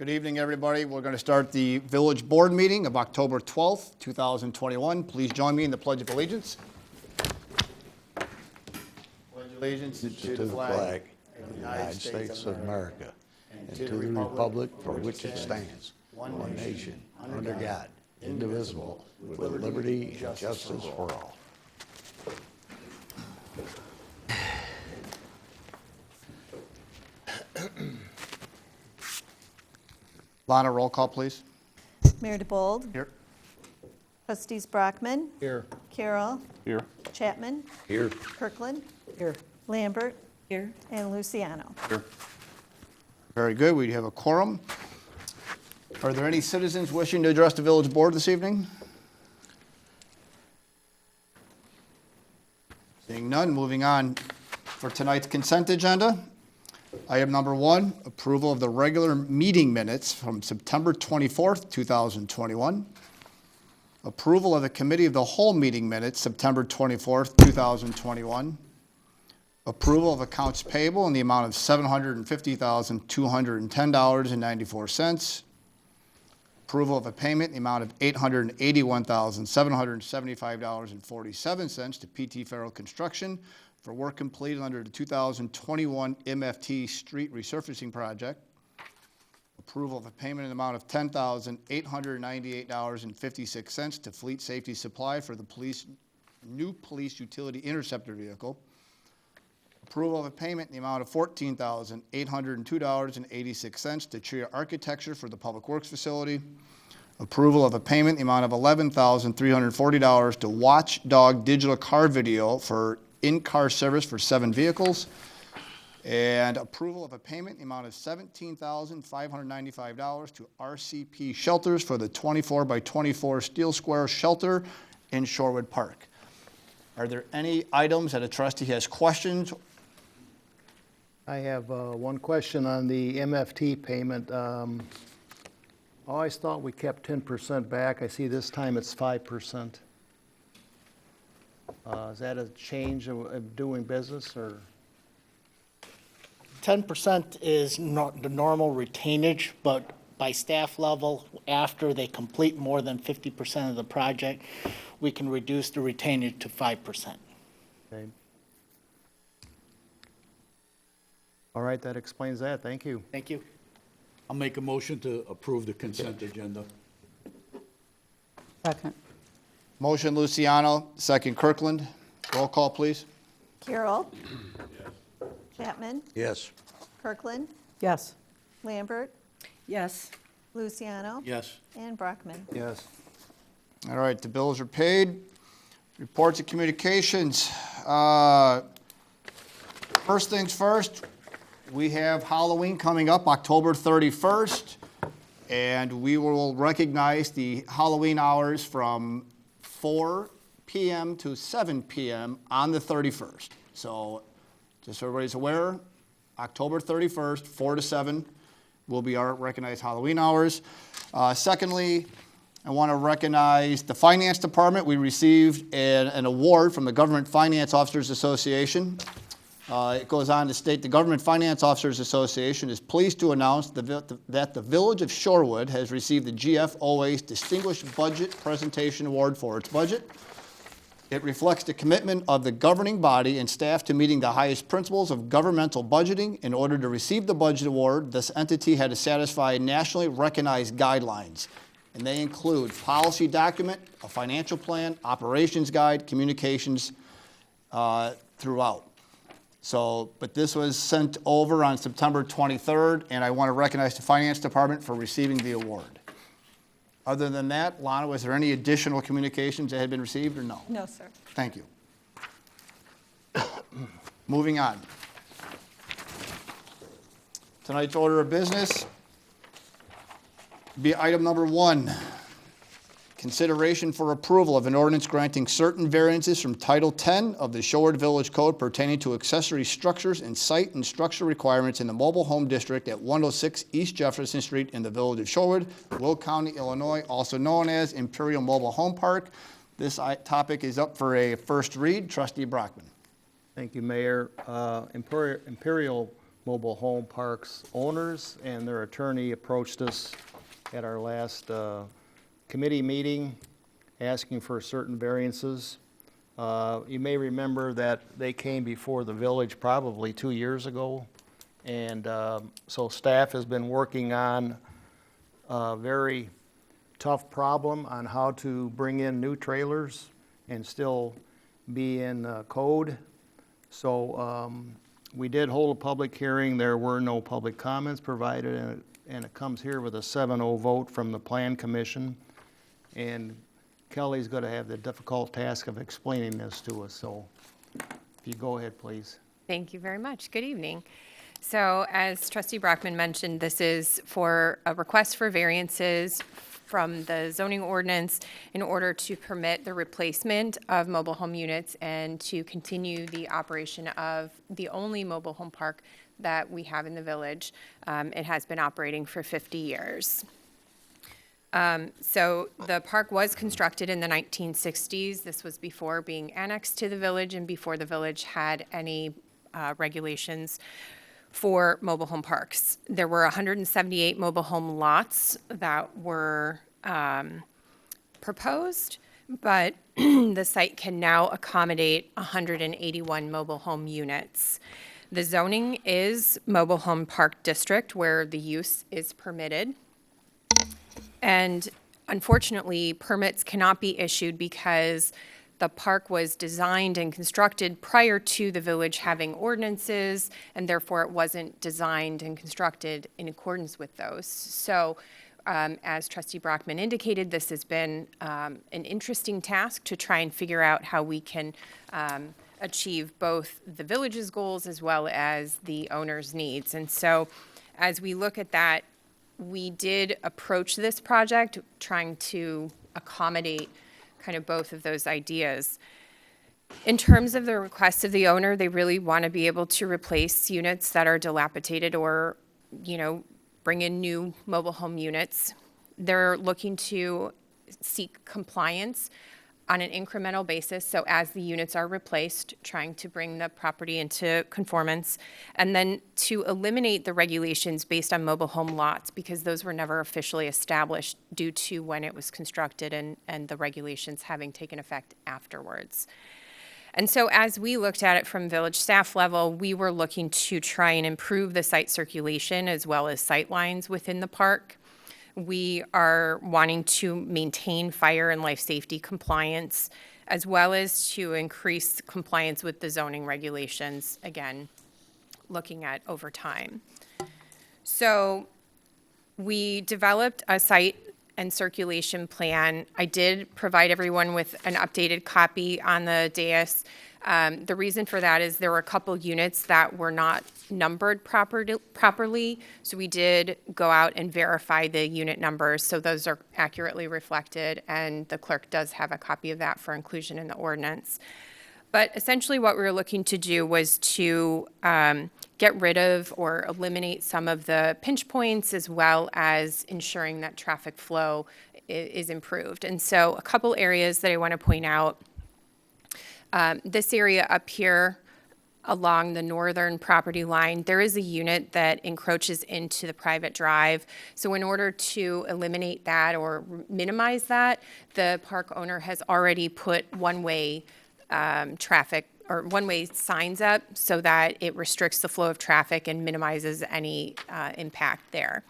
Good evening, everybody. We're going to start the Village Board meeting of October 12th, 2021. Please join me in the Pledge of Allegiance. Pledge allegiance to the flag of the United States of America and to the republic for which it stands, one nation, under God, indivisible, with liberty and justice for all. Lana, roll call, please. Mayor DeBold. Here. Trustees Brockman. Here. Carroll. Here. Chapman. Here. Kirkland. Here. Lambert. Here. And Luciano. Here. Very good. We have a quorum. Are there any citizens wishing to address the Village Board this evening? Seeing none, moving on for tonight's consent agenda. Item number 1, approval of the regular meeting minutes from September 24th, 2021. Approval of the Committee of the Whole meeting minutes, September 24th, 2021. Approval of accounts payable in the amount of $750,210.94. Approval of a payment in the amount of $881,775.47 to PT Farrell Construction for work completed under the 2021 MFT Street Resurfacing Project. Approval of a payment in the amount of $10,898.56 to Fleet Safety Supply for the new police utility interceptor vehicle. Approval of a payment in the amount of $14,802.86 to Tria Architecture for the Public Works Facility. Approval of a payment in the amount of $11,340 to Watchdog Digital Car Video for in-car service for 7 vehicles. And approval of a payment in the amount of $17,595 to RCP Shelters for the 24x24 Steel Square Shelter in Shorewood Park. Are there any items that a trustee has questions? I have one question on the MFT payment. I always thought we kept 10% back. I see this time it's 5%. Is that a change of doing business, or? 10% is not the normal retainage, but by staff level, after they complete more than 50% of the project, we can reduce the retainage to 5%. Okay. All right, that explains that. Thank you. Thank you. I'll make a motion to approve the consent agenda. Second. Motion Luciano, second Kirkland. Roll call, please. Carroll. Chapman. Yes. Kirkland. Yes. Lambert. Yes. Luciano. Yes. And Brockman. Yes. All right, the bills are paid. Reports and communications. First things first, we have Halloween coming up October 31st, and we will recognize the Halloween hours from 4 p.m. to 7 p.m. on the 31st. So just so everybody's aware, October 31st, 4 to 7 will be our recognized Halloween hours. Secondly, I want to recognize the Finance Department. We received an award from the Government Finance Officers Association. It goes on to state the Government Finance Officers Association is pleased to announce that the Village of Shorewood has received the GFOA's Distinguished Budget Presentation Award for its budget. It reflects the commitment of the governing body and staff to meeting the highest principles of governmental budgeting. In order to receive the budget award, this entity had to satisfy nationally recognized guidelines, and they include policy document, a financial plan, operations guide, communications throughout. So, but this was sent over on September 23rd, and I want to recognize the Finance Department for receiving the award. Other than that, Lana, was there any additional communications that had been received or no? No, sir. Thank you. Moving on. Tonight's order of business be item number 1. Consideration for approval of an ordinance granting certain variances from Title 10 of the Shorewood Village Code pertaining to accessory structures and site and structure requirements in the mobile home district at 106 East Jefferson Street in the Village of Shorewood, Will County, Illinois, also known as Imperial Mobile Home Park. This topic is up for a first read. Trustee Brockman. Thank you, Mayor. Imperial mobile home parks owners, and their attorney approached us at our last committee meeting asking for certain variances. You may remember that they came before the village probably 2 years ago, and so staff has been working on a very tough problem on how to bring in new trailers and still be in code. So we did hold a public hearing. There were no public comments provided, and it comes here with a 7-0 vote from the Plan Commission. And Kelly's going to have the difficult task of explaining this to us. So if you go ahead, please. Thank you very much. Good evening. So as Trustee Brockman mentioned, this is for a request for variances from the zoning ordinance in order to permit the replacement of mobile home units and to continue the operation of the only mobile home park that we have in the village. It has been operating for 50 years. So the park was constructed in the 1960s. This was before being annexed to the village and before the village had any regulations for mobile home parks. There were 178 mobile home lots that were proposed, but the site can now accommodate 181 mobile home units. The zoning is mobile home park district where the use is permitted. And unfortunately, permits cannot be issued because the park was designed and constructed prior to the village having ordinances, and therefore it wasn't designed and constructed in accordance with those. So as Trustee Brockman indicated, this has been an interesting task to try and figure out how we can achieve both the village's goals as well as the owner's needs. And so as we look at that, we did approach this project trying to accommodate kind of both of those ideas. In terms of the request of the owner, they really want to be able to replace units that are dilapidated or, bring in new mobile home units. They're looking to seek compliance on an incremental basis, so as the units are replaced, trying to bring the property into conformance, and then to eliminate the regulations based on mobile home lots, because those were never officially established due to when it was constructed and the regulations having taken effect afterwards. And so as we looked at it from village staff level, we were looking to try and improve the site circulation as well as sight lines within the park. We are wanting to maintain fire and life safety compliance, as well as to increase compliance with the zoning regulations, again, looking at over time. So we developed a site and circulation plan. I did provide everyone with an updated copy on the dais. The reason for that is there were a couple units that were not numbered properly, so we did go out and verify the unit numbers, so those are accurately reflected, and the clerk does have a copy of that for inclusion in the ordinance. But essentially what we were looking to do was to get rid of or eliminate some of the pinch points, as well as ensuring that traffic flow is improved. And so a couple areas that I want to point out. This area up here along the northern property line, there is a unit that encroaches into the private drive. So in order to eliminate that or minimize that, the park owner has already put one-way traffic or one-way signs up so that it restricts the flow of traffic and minimizes any impact there.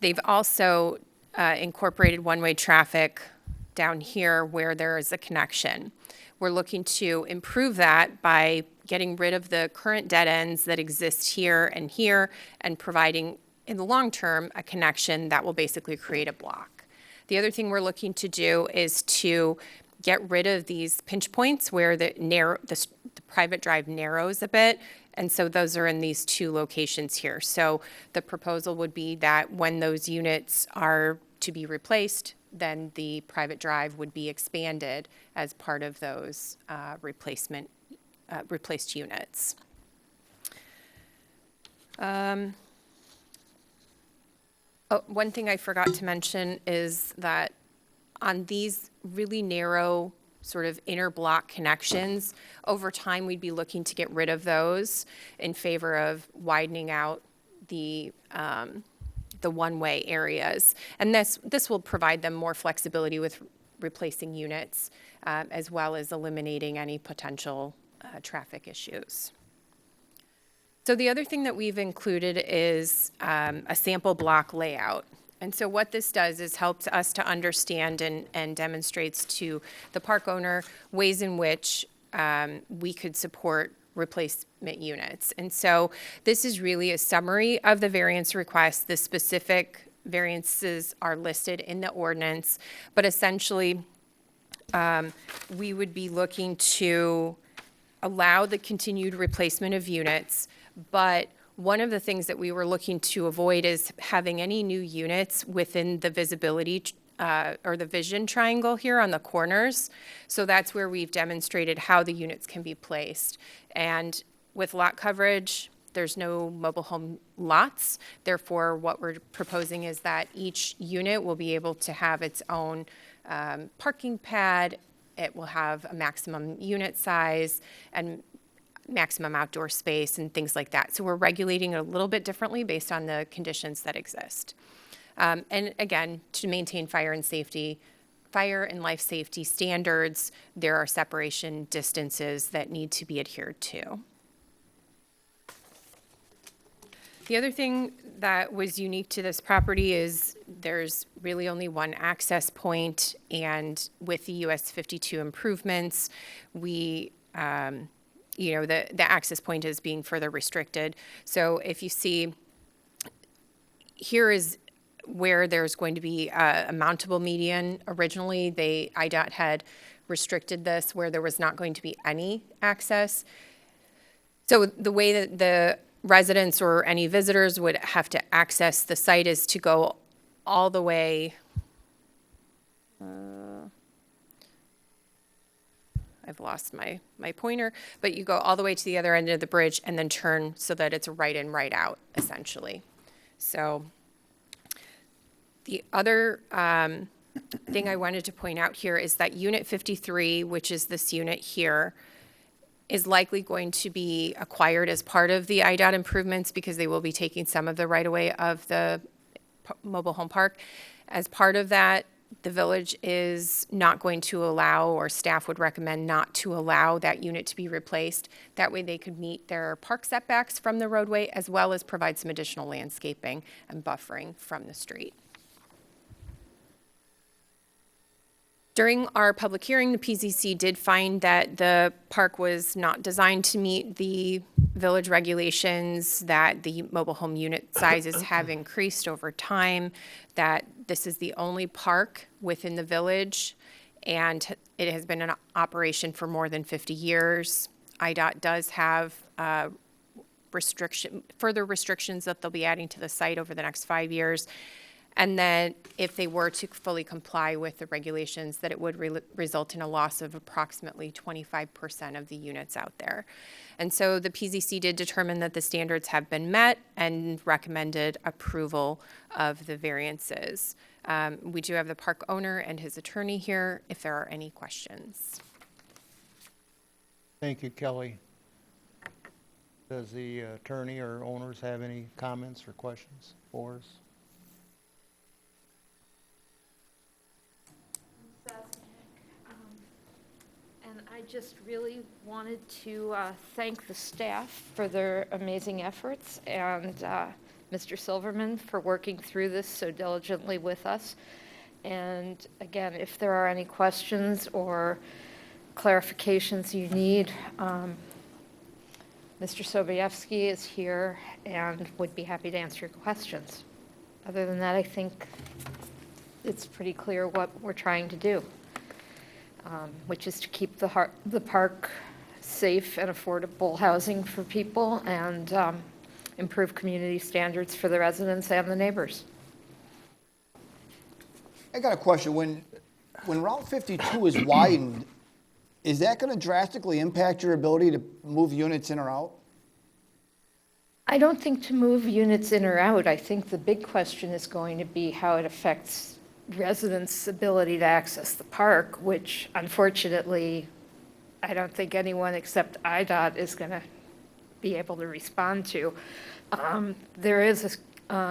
They've also incorporated one-way traffic down here where there is a connection. We're looking to improve that by getting rid of the current dead ends that exist here and providing, in the long term, a connection that will basically create a block. The other thing we're looking to do is to get rid of these pinch points where the private drive narrows a bit, and so those are in these two locations here. So the proposal would be that when those units are to be replaced, then the private drive would be expanded as part of those replaced units. One thing I forgot to mention is that on these really narrow sort of inner block connections. Over time, we'd be looking to get rid of those in favor of widening out the one-way areas. And this will provide them more flexibility with replacing units, as well as eliminating any potential traffic issues. So the other thing that we've included is a sample block layout. And so what this does is helps us to understand and demonstrates to the park owner ways in which we could support replacement units. And so this is really a summary of the variance request. The specific variances are listed in the ordinance, but essentially we would be looking to allow the continued replacement of units, but one of the things that we were looking to avoid is having any new units within the visibility or the vision triangle here on the corners. So that's where we've demonstrated how the units can be placed. And with lot coverage, there's no mobile home lots. Therefore, what we're proposing is that each unit will be able to have its own parking pad. It will have a maximum unit size and maximum outdoor space and things like that. So we're regulating it a little bit differently based on the conditions that exist. And again, to maintain fire and life safety standards, there are separation distances that need to be adhered to. The other thing that was unique to this property is there's really only one access point, and with the US 52 improvements, we the access point is being further restricted. So if you see, here is where there's going to be a mountable median. Originally, IDOT had restricted this where there was not going to be any access. So the way that the residents or any visitors would have to access the site is to go all the way, I've lost my pointer, but you go all the way to the other end of the bridge and then turn so that it's right in, right out, essentially. So the other thing I wanted to point out here is that Unit 53, which is this unit here, is likely going to be acquired as part of the IDOT improvements because they will be taking some of the right-of-way of the mobile home park. As part of that, the village is not going to allow, or staff would recommend not to allow that unit to be replaced. That way they could meet their park setbacks from the roadway as well as provide some additional landscaping and buffering from the street. During our public hearing, the PCC did find that the park was not designed to meet the village regulations, that the mobile home unit sizes have increased over time, that this is the only park within the village, and it has been in operation for more than 50 years. IDOT does have further restrictions that they'll be adding to the site over the next 5 years. And then if they were to fully comply with the regulations, that it would result in a loss of approximately 25% of the units out there. And so the PCC did determine that the standards have been met and recommended approval of the variances. We do have the park owner and his attorney here if there are any questions. Thank you, Kelly. Does the attorney or owners have any comments or questions for us? And I just really wanted to thank the staff for their amazing efforts and Mr. Silverman for working through this so diligently with us. And again, if there are any questions or clarifications you need, Mr. Sobiewski is here and would be happy to answer your questions. Other than that, I think it's pretty clear what we're trying to do. Which is to keep the park safe and affordable housing for people and improve community standards for the residents and the neighbors. I got a question. When Route 52 is widened, is that going to drastically impact your ability to move units in or out? I don't think to move units in or out. I think the big question is going to be how it affects residents' ability to access the park, which unfortunately, I don't think anyone except IDOT is going to be able to respond to. There is,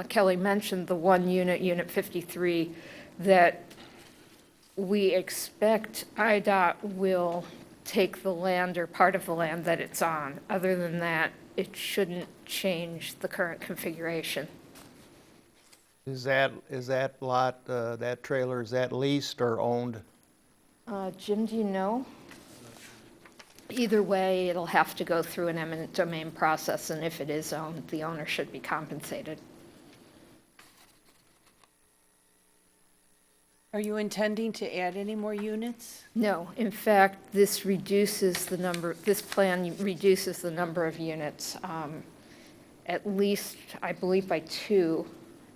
Kelly mentioned, the one unit, Unit 53, that we expect IDOT will take the land or part of the land that it's on. Other than that, it shouldn't change the current configuration. Is that lot, that trailer, is that leased or owned? Jim, do you know? Either way, it'll have to go through an eminent domain process, and if it is owned, the owner should be compensated. Are you intending to add any more units? No, in fact, this plan reduces the number of units, at least, I believe, by 2,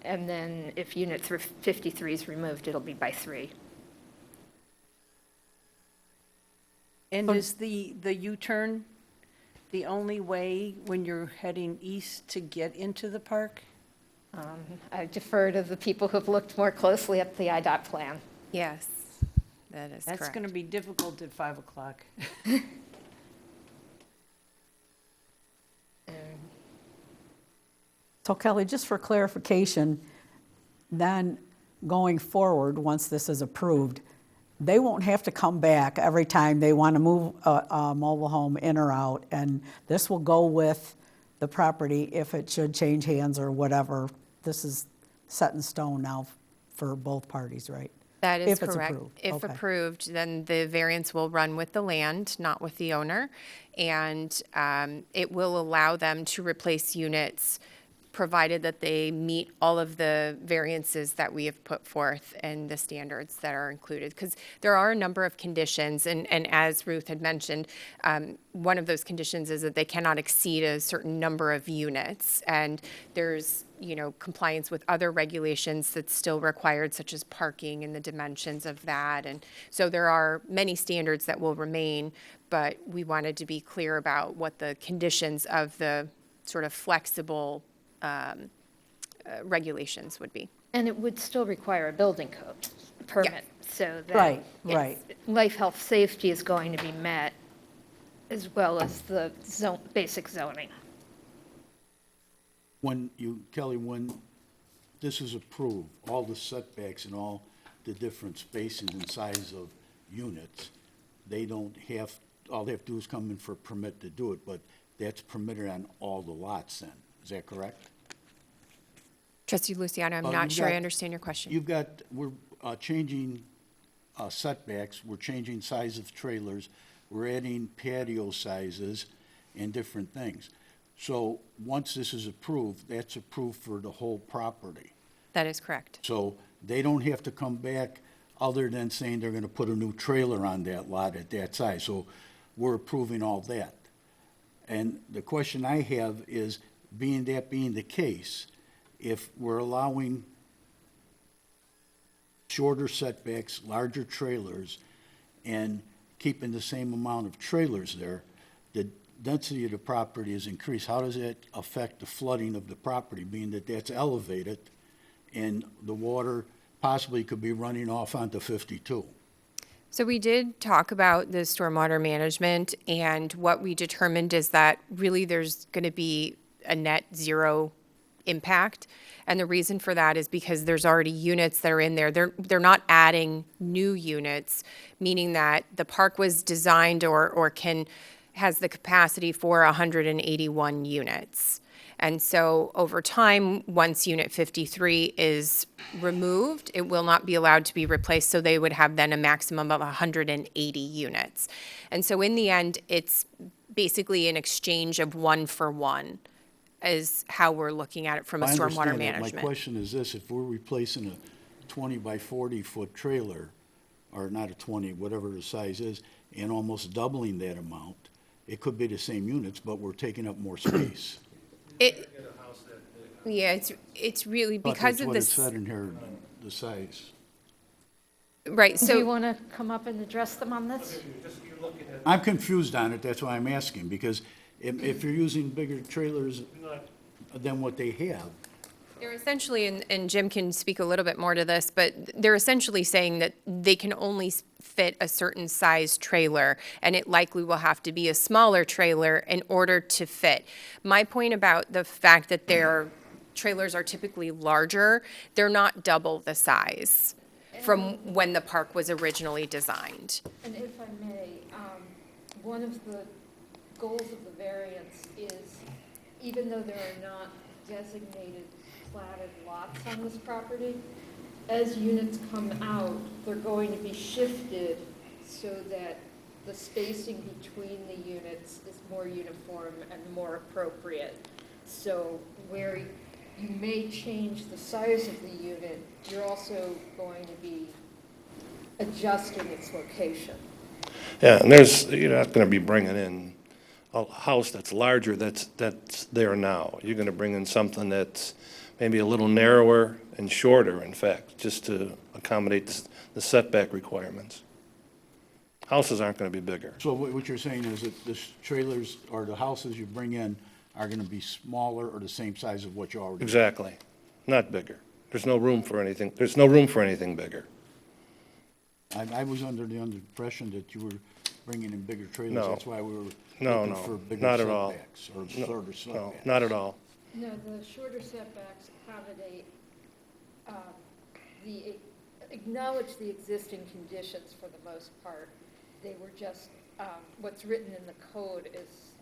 and then if Unit 53 is removed, it'll be by 3. And is the U-turn the only way when you're heading east to get into the park? I defer to the people who've looked more closely at the IDOT plan. Yes, that is correct. That's going to be difficult at 5 o'clock. So Kelly, just for clarification, then going forward, once this is approved, they won't have to come back every time they want to move a mobile home in or out, and this will go with the property if it should change hands or whatever. This is set in stone now for both parties, right? That is If it's correct. approved. If Okay. approved, then the variance will run with the land, not with the owner. And it will allow them to replace units, provided that they meet all of the variances that we have put forth and the standards that are included. Because there are a number of conditions, and as Ruth had mentioned, one of those conditions is that they cannot exceed a certain number of units. And there's, compliance with other regulations that's still required, such as parking and the dimensions of that. And so there are many standards that will remain, but we wanted to be clear about what the conditions of the sort of flexible regulations would be. And it would still require a building code permit, so that. Right, yes, right. Life, health, safety is going to be met, as well as the basic zoning. Kelly, when this is approved, all the setbacks and all the different spaces and size of units, all they have to do is come in for a permit to do it, but that's permitted on all the lots then, is that correct? Trustee Luciano, I'm not sure I understand your question. We're changing setbacks, we're changing size of trailers, we're adding patio sizes and different things. So once this is approved, that's approved for the whole property. That is correct. So they don't have to come back other than saying they're gonna put a new trailer on that lot at that size. So we're approving all that. And the question I have is, being the case, if we're allowing shorter setbacks, larger trailers, and keeping the same amount of trailers there, the density of the property is increased. How does that affect the flooding of the property, being that that's elevated and the water possibly could be running off onto 52? So we did talk about the stormwater management, and what we determined is that really there's going to be a net zero impact. And the reason for that is because there's already units that are in there. They're not adding new units, meaning that the park was designed or has the capacity for 181 units. And so over time, once Unit 53 is removed, it will not be allowed to be replaced, so they would have then a maximum of 180 units. And so in the end, it's basically an exchange of 1-for-1 is how we're looking at it from a I stormwater understand that. management. My question is this: if we're replacing a 20 by 40 foot trailer, or not a 20, whatever the size is, and almost doubling that amount, it could be the same units, but we're taking up more space. It's really But because that's of what it this, said in here, the size. right, Do you so, want to come up and address them on this? I'm confused on it, that's why I'm asking, because if you're using bigger trailers than what they have, They're essentially, and Jim can speak a little bit more to this, but they're essentially saying that they can only fit a certain size trailer, and it likely will have to be a smaller trailer in order to fit. My point about the fact that their trailers are typically larger, they're not double the size from when the park was originally designed. And if I may, one of the goals of the variance is, even though there are not designated platted lots on this property, as units come out, they're going to be shifted so that the spacing between the units is more uniform and more appropriate. So where you may change the size of the unit, you're also going to be adjusting its location. Yeah, and you're not gonna be bringing in a house that's larger that's there now. You're gonna bring in something that's maybe a little narrower and shorter, in fact, just to accommodate the setback requirements. Houses aren't gonna be bigger. So what you're saying is that the trailers or the houses you bring in are gonna be smaller or the same size of what you already have? Exactly, not bigger. There's no room for anything bigger. I was under the impression that you were bringing in bigger trailers. No. That's why we were No, looking no, for bigger not at all. setbacks or No, shorter No, setbacks. not at all. No, the shorter setbacks accommodate, acknowledge the existing conditions for the most part. They were just, what's written in the code is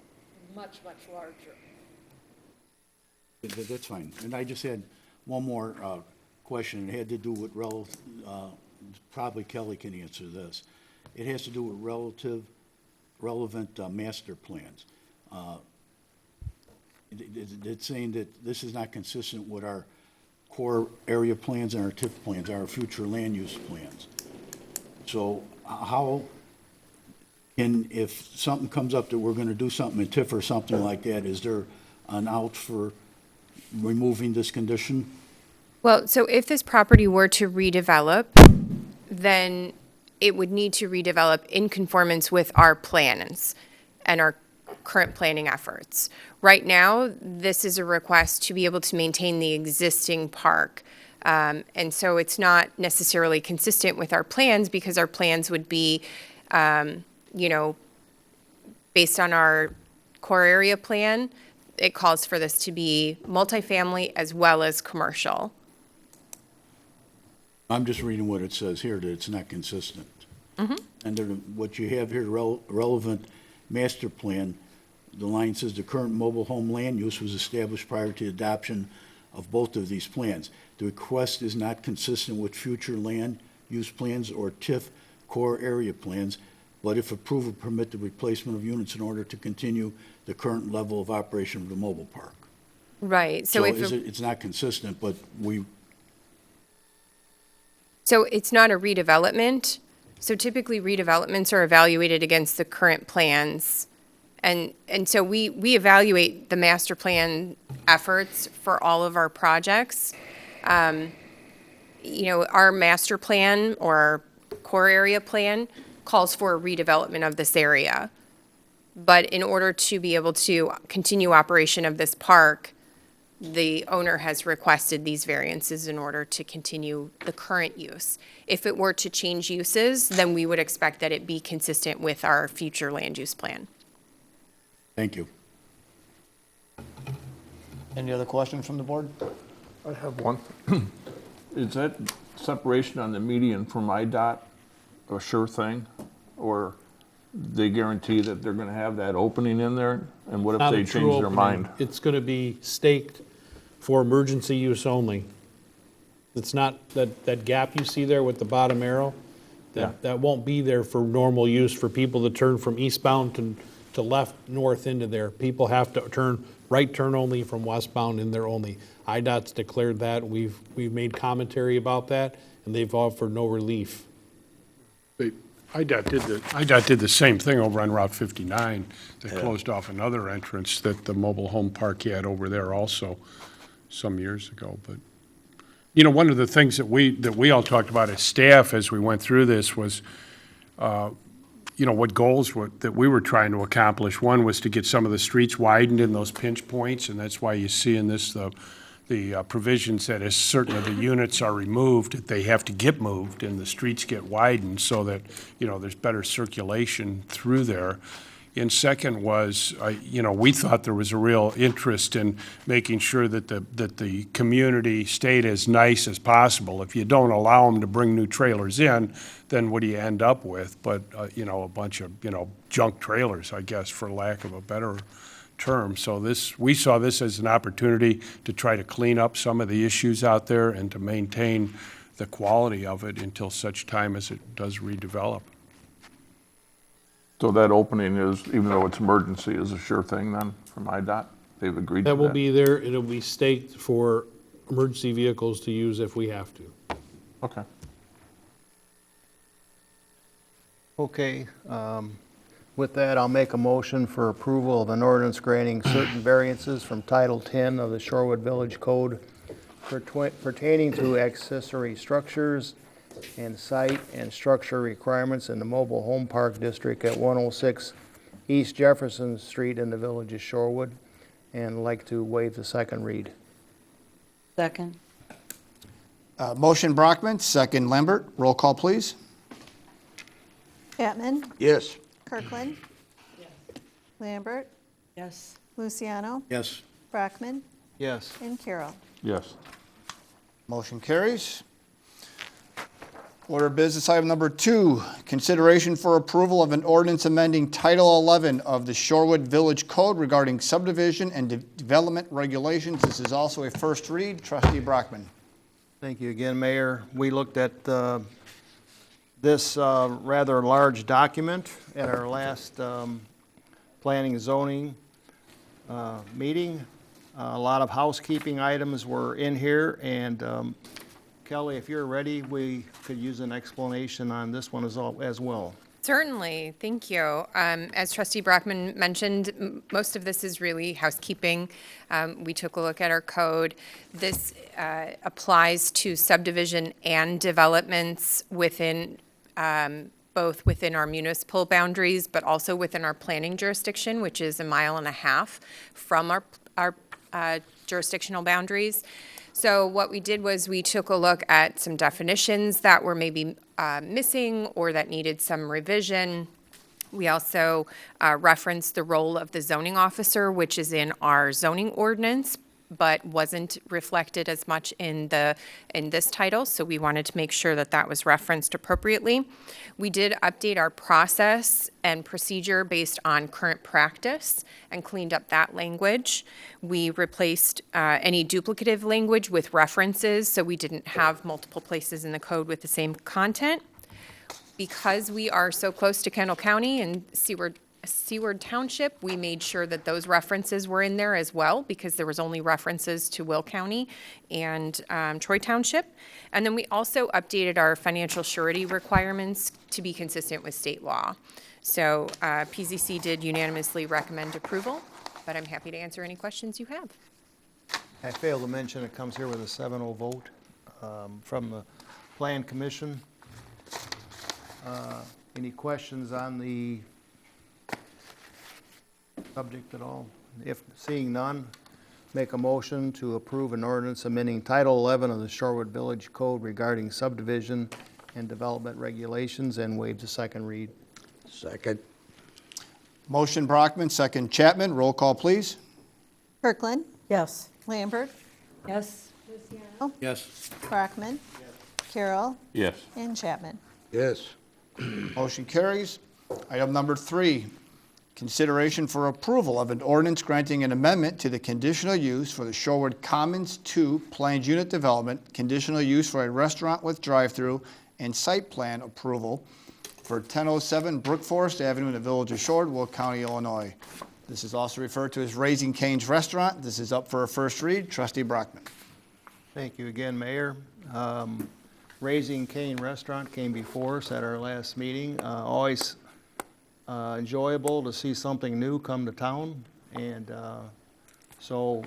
much, much larger. That's fine. And I just had one more question. It had to do with probably Kelly can answer this. It has to do with relevant master plans. It's saying that this is not consistent with our core area plans and our TIF plans, our future land use plans. So how can, if something comes up that we're going to do something in TIF or something like that, is there an out for removing this condition? Well, so if this property were to redevelop, then it would need to redevelop in conformance with our plans and our current planning efforts. Right now, this is a request to be able to maintain the existing park. And so it's not necessarily consistent with our plans because our plans would be, based on our core area plan, it calls for this to be multifamily as well as commercial. I'm just reading what it says here, that it's not consistent. And what you have here, relevant master plan, the line says the current mobile home land use was established prior to the adoption of both of these plans. The request is not consistent with future land use plans or TIF core area plans, but if approved, would permit the replacement of units in order to continue the current level of operation of the mobile park. Right. So it's not consistent, but So it's not a redevelopment. So typically redevelopments are evaluated against the current plans. And so we evaluate the master plan efforts for all of our projects. Our master plan or our core area plan calls for a redevelopment of this area. But in order to be able to continue operation of this park, the owner has requested these variances in order to continue the current use. If it were to change uses, then we would expect that it be consistent with our future land use plan. thank you. Any other questions from the board? I have one. Is that separation on the median from IDOT a sure thing? Or they guarantee that they're gonna have that opening in there? And what if Not a they true change their opening. mind? It's going to be staked for emergency use only. It's not, that gap you see there with the bottom arrow, Yeah. that won't be there for normal use for people to turn from eastbound to left, north into there. People have to turn, right turn only from westbound in there only. IDOT's declared that. We've made commentary about that, and they've offered no relief. IDOT did the same thing over on Route 59. They closed off another entrance that the mobile home park had over there also some years ago. But, one of the things that we all talked about as staff as we went through this was, what goals that we were trying to accomplish. One was to get some of the streets widened in those pinch points, and that's why you see in this provisions that as certain of the units are removed, that they have to get moved and the streets get widened so that, there's better circulation through there. And second was, we thought there was a real interest in making sure that the community stayed as nice as possible. If you don't allow them to bring new trailers in, then what do you end up with? But, a bunch of, junk trailers, I guess, for lack of a better term. So we saw this as an opportunity to try to clean up some of the issues out there and to maintain the quality of it until such time as it does redevelop. So that opening is, even though it's emergency, is a sure thing then from IDOT? They've agreed to that? That will be there, it'll be staked for emergency vehicles to use if we have to. Okay. Okay, with that, I'll make a motion for approval of an ordinance granting certain variances from Title 10 of the Shorewood Village Code pertaining to accessory structures and site and structure requirements in the mobile home park district at 106 East Jefferson Street in the village of Shorewood, and like to waive the second read. Second. Motion Brockman, second Lambert. Roll call, please. Chapman? Yes. Kirkland? Lambert? Yes. Luciano? Yes. Brockman? Yes. And Carroll. Yes. Motion carries. Order of business item number 2, consideration for approval of an ordinance amending Title 11 of the Shorewood Village Code regarding subdivision and development regulations. This is also a first read. Trustee Brockman. Thank you again, Mayor. We looked at this rather large document at our last planning and zoning meeting. A lot of housekeeping items were in here, and Kelly, if you're ready, we could use an explanation on this one as well. Certainly, thank you. As Trustee Brockman mentioned, most of this is really housekeeping. We took a look at our code. This applies to subdivision and developments within both within our municipal boundaries, but also within our planning jurisdiction, which is 1.5 miles from our jurisdictional boundaries. So what we did was we took a look at some definitions that were maybe missing or that needed some revision. We also referenced the role of the zoning officer, which is in our zoning ordinance, but wasn't reflected as much in this title, so we wanted to make sure that that was referenced appropriately. We did update our process and procedure based on current practice and cleaned up that language. We replaced any duplicative language with references, so we didn't have multiple places in the code with the same content. Because we are so close to Kendall County and Seward Township, we made sure that those references were in there as well, because there was only references to Will County and Troy Township. And then we also updated our financial surety requirements to be consistent with state law. So PCC did unanimously recommend approval, but I'm happy to answer any questions you have. I failed to mention it comes here with a 7-0 vote from the Plan Commission. Any questions on the subject at all? If seeing none, make a motion to approve an ordinance amending Title 11 of the Shorewood Village Code regarding subdivision and development regulations and waive the second read. Second. Motion Brockman, second Chapman. Roll call, please. Kirkland? Yes. Lambert? Yes. Luciano? Yes. Brockman? Carroll? Yes. And Chapman. Yes. Motion carries. Item number 3, consideration for approval of an ordinance granting an amendment to the conditional use for the Shorewood Commons 2 planned unit development, conditional use for a restaurant with drive-through, and site plan approval for 1007 Brook Forest Avenue in the village of Shorewood, Will County, Illinois. This is also referred to as Raising Cane's Restaurant. This is up for a first read. Trustee Brockman. Thank you again, Mayor. Raising Cane Restaurant came before us at our last meeting. Always enjoyable to see something new come to town. And so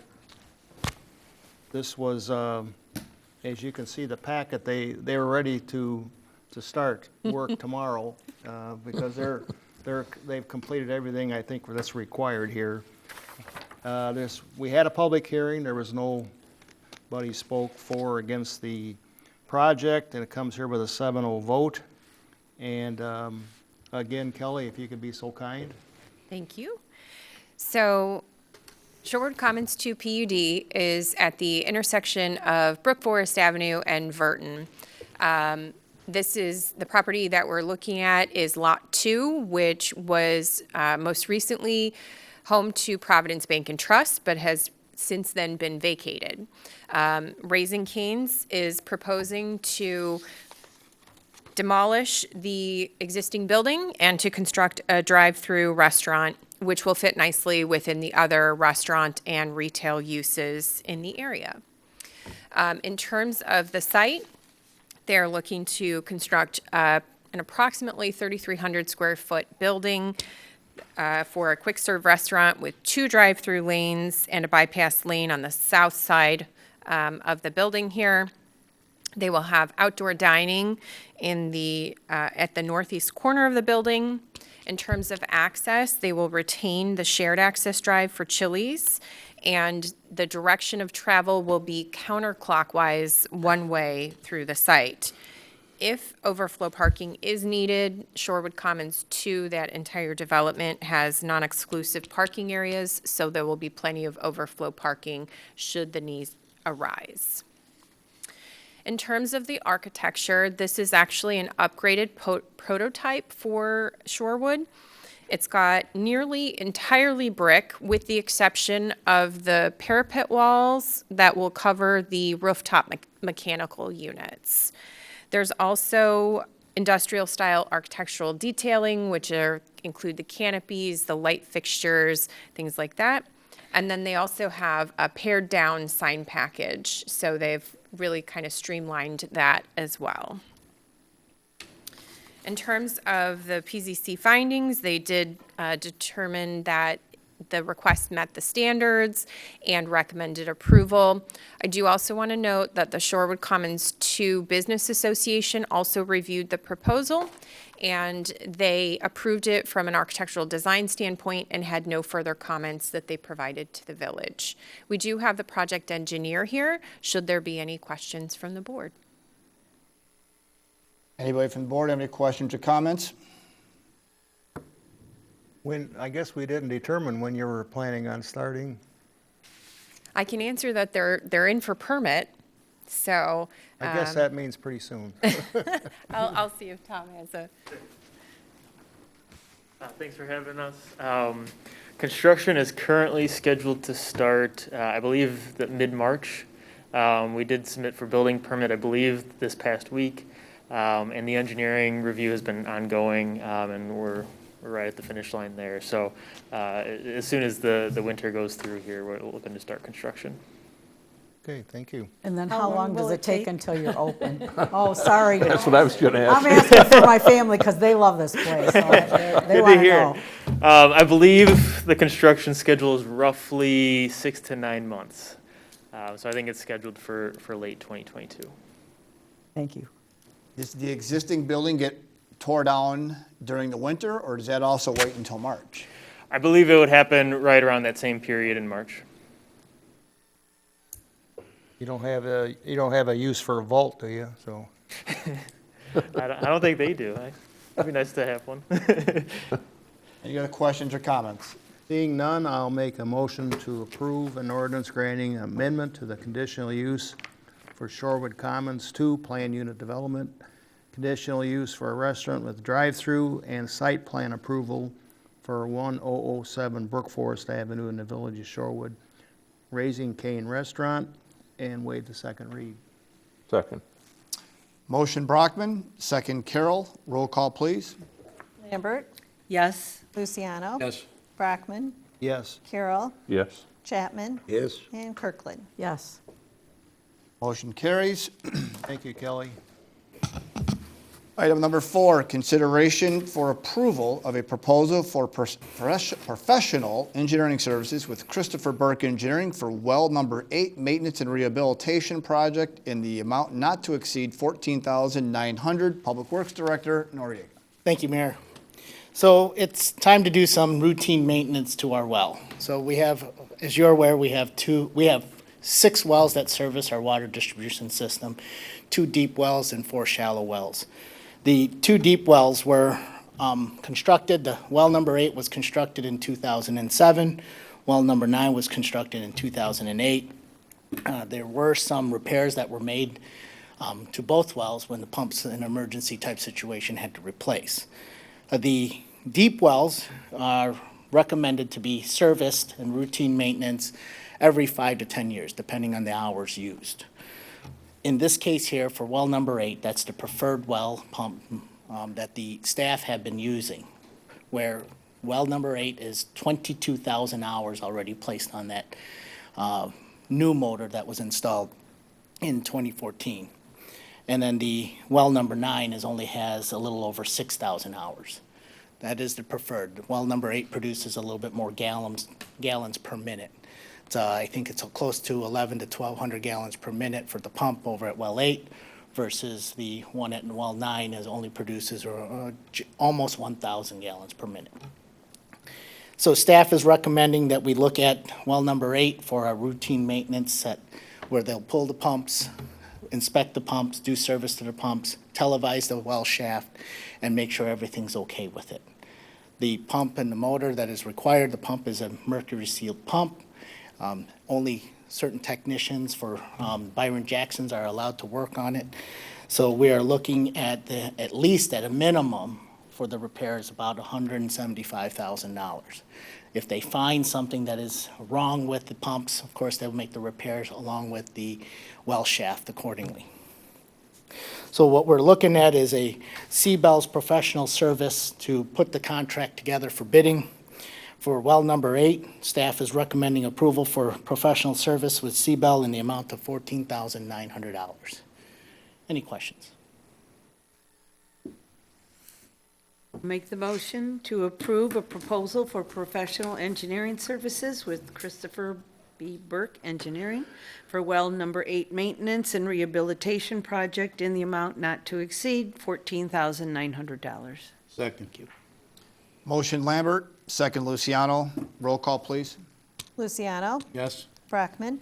this was, as you can see the packet, they were ready to start work tomorrow because they've completed everything I think that's required here. We had a public hearing. There was no Buddy spoke for or against the project, and it comes here with a 7-0 vote. And again, Kelly, if you could be so kind. Thank you. So Shorewood Commons 2 PUD is at the intersection of Brook Forest Avenue and Verton. This is, the property that we're looking at is Lot 2, which was most recently home to Providence Bank and Trust, but has since then been vacated. Raising Cane's is proposing to demolish the existing building and to construct a drive-through restaurant, which will fit nicely within the other restaurant and retail uses in the area. In terms of the site, they're looking to construct an approximately 3,300 square foot building for a quick-serve restaurant with 2 drive-through lanes and a bypass lane on the south side of the building here. They will have outdoor dining in the at the northeast corner of the building. In terms of access, they will retain the shared access drive for Chili's, and the direction of travel will be counterclockwise one way through the site. If overflow parking is needed, Shorewood Commons 2, that entire development, has non-exclusive parking areas, so there will be plenty of overflow parking should the need arise. In terms of the architecture, this is actually an upgraded prototype for Shorewood. It's got nearly entirely brick, with the exception of the parapet walls that will cover the rooftop mechanical units. There's also industrial-style architectural detailing, which include the canopies, the light fixtures, things like that. And then they also have a pared-down sign package, so they've really kind of streamlined that as well. In terms of the Pcc findings, they did determine that the request met the standards and recommended approval. I do also want to note that the Shorewood Commons 2 Business Association also reviewed the proposal, and they approved it from an architectural design standpoint and had no further comments that they provided to the village. We do have the project engineer here, should there be any questions from the board. Anybody from the board have any questions or comments? I guess we didn't determine when you were planning on starting. I can answer that they're in for permit, so. I guess that means pretty soon. I'll see if Tom has a. Thanks for having us. Construction is currently scheduled to start, I believe, mid-March. We did submit for building permit, I believe, this past week, and the engineering review has been ongoing, and we're right at the finish line there. So as soon as the winter goes through here, we're looking to start construction. Okay, thank you. And then How how long long does will it it take take? until you're open? Oh, sorry. That's what I was gonna ask. I'm asking for my family because they love this place. So they Good want to to hear. know. I believe the construction schedule is roughly 6 to 9 months. So I think it's scheduled for late 2022. Thank you. Does the existing building get tore down during the winter, or does that also wait until March? I believe it would happen right around that same period in March. You don't have a use for a vault, do you? So. I don't think they do. It'd be nice to have one. Any other questions or comments? Seeing none, I'll make a motion to approve an ordinance granting amendment to the conditional use for Shorewood Commons 2 Plan Unit Development, conditional use for a restaurant with drive-through, and site plan approval for 1007 Brook Forest Avenue in the village of Shorewood, Raising Cane Restaurant, and waive the second read. Second. Motion Brockman, second Carroll. Roll call, please. Lambert, Yes. Luciano. Yes. Brockman, Yes. Carroll, Yes. Chapman, Yes. and Kirkland. Yes. Motion carries. Thank you, Kelly. Item number 4, consideration for approval of a proposal for professional engineering services with Christopher Burke Engineering for well number 8 maintenance and rehabilitation project in the amount not to exceed $14,900. Public Works Director Noriega. Thank you, Mayor. So it's time to do some routine maintenance to our well. So we have, as you're aware, we have 6 wells that service our water distribution system, 2 deep wells and 4 shallow wells. The 2 deep wells were constructed, the well number 8 was constructed in 2007, well number 9 was constructed in 2008. There were some repairs that were made to both wells when the pumps in an emergency type situation had to replace. The deep wells are recommended to be serviced and routine maintenance every 5 to 10 years, depending on the hours used. In this case here, for well number 8, that's the preferred well pump that the staff have been using, where well number 8 is 22,000 hours already placed on that new motor that was installed in 2014. And then the well number 9 only has a little over 6,000 hours. That is the preferred. Well number 8 produces a little bit more gallons per minute. I think it's close to 1,100 to 1,200 gallons per minute for the pump over at well 8 versus the one at well 9 only produces almost 1,000 gallons per minute. So staff is recommending that we look at well number 8 for our routine maintenance set, where they'll pull the pumps, inspect the pumps, do service to the pumps, televise the well shaft, and make sure everything's okay with it. The pump and the motor that is required, the pump is a mercury sealed pump. Only certain technicians for Byron Jackson's are allowed to work on it. So we are looking at least at a minimum for the repairs about $175,000. If they find something that is wrong with the pumps, of course, they'll make the repairs along with the well shaft accordingly. So what we're looking at is a Seabell's professional service to put the contract together for bidding. For well number 8, staff is recommending approval for professional service with Seabell in the amount of $14,900. Any questions? Make the motion to approve a proposal for professional engineering services with Christopher B. Burke Engineering for well number 8 maintenance and rehabilitation project in the amount not to exceed $14,900. Second. Motion Lambert, second Luciano. Roll call, please. Luciano, Yes? Brockman,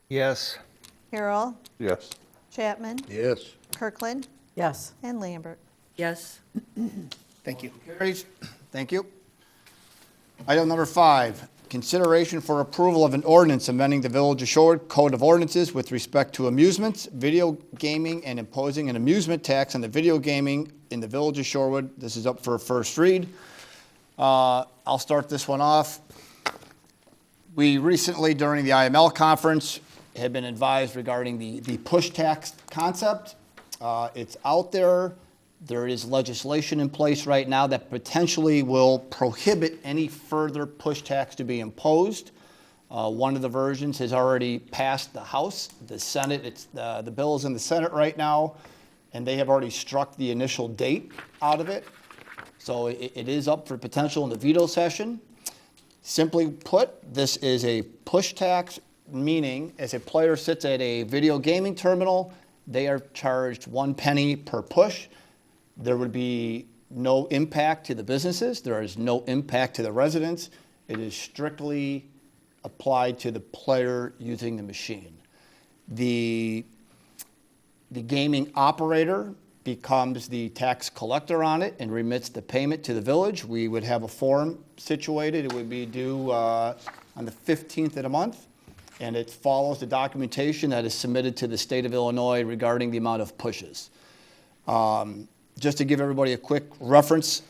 Yes. Harrell, Yes. Chapman, Yes. Kirkland, Yes. and Lambert. Yes. Thank you. Carries. Thank you. Item number 5, consideration for approval of an ordinance amending the Village of Shorewood Code of Ordinances with respect to amusements, video gaming, and imposing an amusement tax on the video gaming in the Village of Shorewood. This is up for a first read. I'll start this one off. We recently, during the IML conference, have been advised regarding the push tax concept. It's out there. There is legislation in place right now that potentially will prohibit any further push tax to be imposed. One of the versions has already passed the House. The Senate, the bill is in the Senate right now, and they have already struck the initial date out of it. So it is up for potential in the veto session. Simply put, this is a push tax, meaning as a player sits at a video gaming terminal, they are charged 1 penny per push. There would be no impact to the businesses. There is no impact to the residents. It is strictly applied to the player using the machine. The gaming operator becomes the tax collector on it and remits the payment to the village. We would have a form situated. It would be due on the 15th of the month, and it follows the documentation that is submitted to the state of Illinois regarding the amount of pushes. Just to give everybody a quick reference,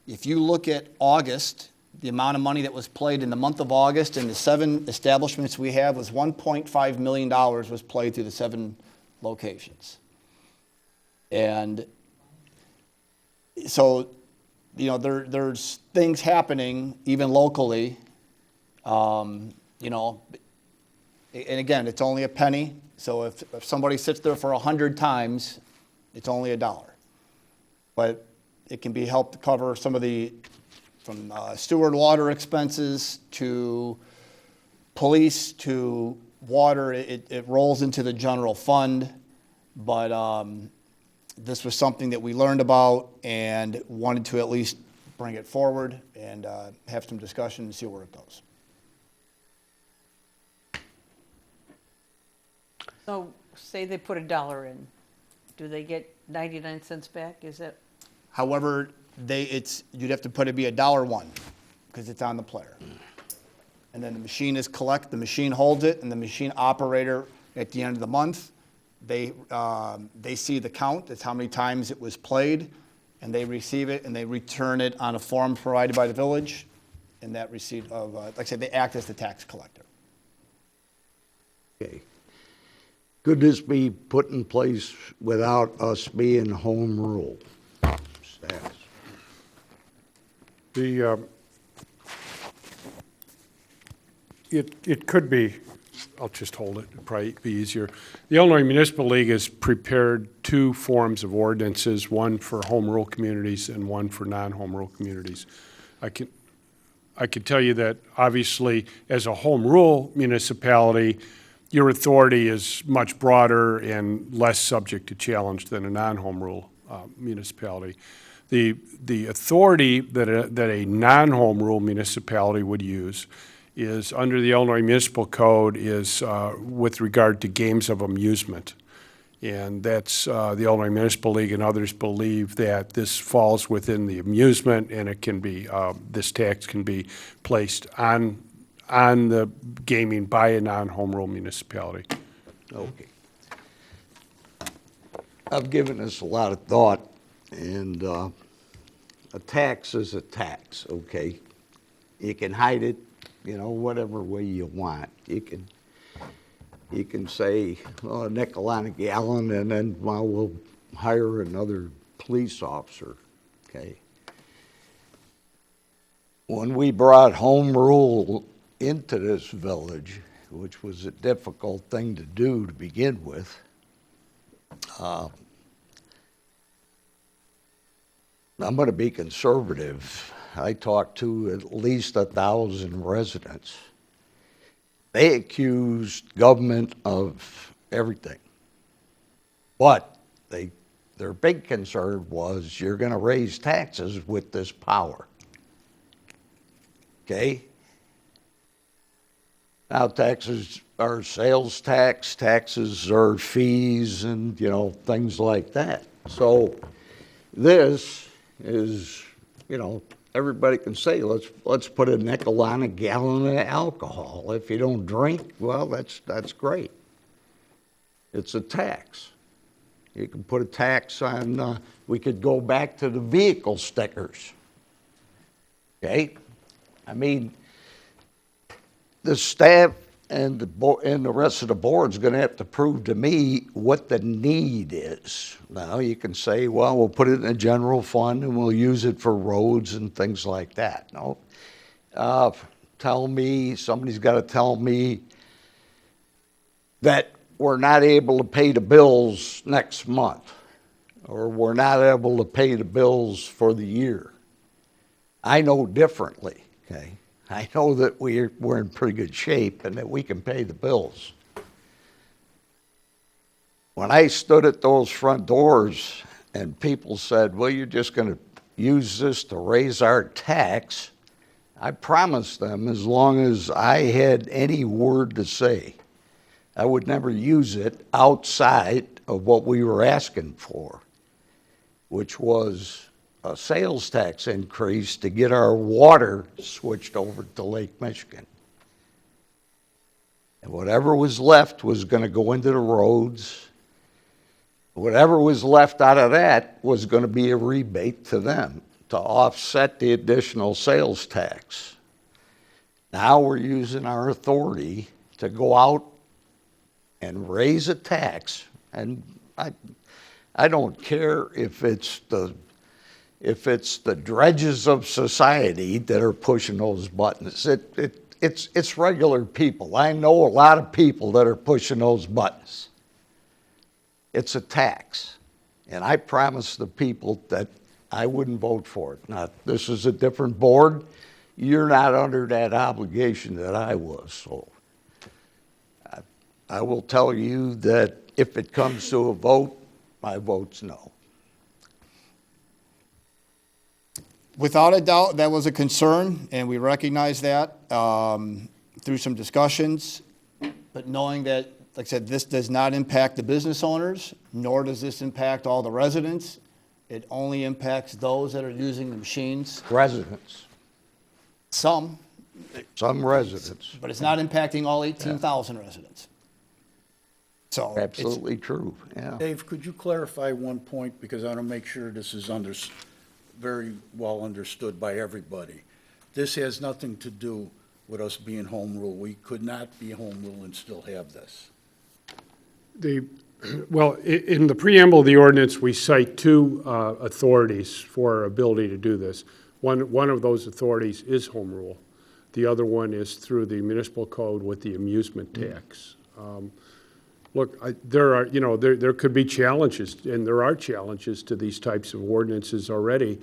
if you look at August, the amount of money that was played in the month of August in the 7 establishments we have was $1.5 million was played through the 7 locations. And so, you know, there's things happening even locally, you know, and again, it's only a penny. So if somebody sits there for 100 times, it's only $1. But it can be helped to cover some of from sewer and water expenses to police to water. It rolls into the general fund. But this was something that we learned about and wanted to at least bring it forward and have some discussion and see where it goes. So say they put $1 in, do they get 99 cents back? Is that, However, you'd have to put it be $1 because it's on the player. And then the machine holds it, and the machine operator at the end of the month, they see the count, that's how many times it was played, and they receive it and they return it on a form provided by the village. And that receipt of, like I said, they act as the tax collector. Okay. Could this be put in place without us being home rule? Status. It could be, I'll just hold it, it'd probably be easier. The Illinois Municipal League has prepared 2 forms of ordinances, one for home rule communities and one for non-home rule communities. I can tell you that obviously as a home rule municipality, your authority is much broader and less subject to challenge than a non-home rule municipality. The authority that a non-home rule municipality would use is under the Illinois Municipal Code is with regard to games of amusement. And that's the Illinois Municipal League and others believe that this falls within the amusement, and it can be, this tax can be placed on the gaming by a non-home rule municipality. Okay. I've given this a lot of thought, and a tax is a tax, okay? You can hide it, whatever way you want. You can say, well, a nickel on a gallon, and then, well, we'll hire another police officer, okay? When we brought home rule into this village, which was a difficult thing to do to begin with, I'm going to be conservative. I talked to at least 1,000 residents. They accused government of everything. But their big concern was you're going to raise taxes with this power. Okay? Now taxes are sales tax, taxes are fees, and things like that. So this is, everybody can say, let's put a nickel on a gallon of alcohol. If you don't drink, well, that's great. It's a tax. You can put a tax on, we could go back to the vehicle stickers. Okay? I mean, the staff and the rest of the board's going to have to prove to me what the need is. Now, you can say, well, we'll put it in a general fund and we'll use it for roads and things like that. No. Somebody's got to tell me that we're not able to pay the bills next month, or we're not able to pay the bills for the year. I know differently, okay? I know that we're in pretty good shape and that we can pay the bills. When I stood at those front doors and people said, well, you're just going to use this to raise our tax, I promised them as long as I had any word to say, I would never use it outside of what we were asking for, which was a sales tax increase to get our water switched over to Lake Michigan. And whatever was left was going to go into the roads. Whatever was left out of that was going to be a rebate to them to offset the additional sales tax. Now we're using our authority to go out and raise a tax, and I don't care if it's the dredges of society that are pushing those buttons. It's regular people. I know a lot of people that are pushing those buttons. It's a tax. And I promised the people that I wouldn't vote for it. Now, this is a different board. You're not under that obligation that I was. So I will tell you that if it comes to a vote, my vote's no. Without a doubt, that was a concern, and we recognize that through some discussions. But knowing that like I said, this does not impact the business owners, nor does this impact all the residents. It only impacts those that are using the machines. Residents, Some, some residents. but it's not impacting all 18,000 residents. So it's, Absolutely true, yeah. Dave, could you clarify one point, because I want to make sure this is very well understood by everybody. This has nothing to do with us being home rule. We could not be home rule and still have this. Well, in the preamble of the ordinance, we cite two authorities for our ability to do this. One of those authorities is home rule. The other one is through the municipal code with the amusement tax. Look, there could be challenges, and there are challenges to these types of ordinances already.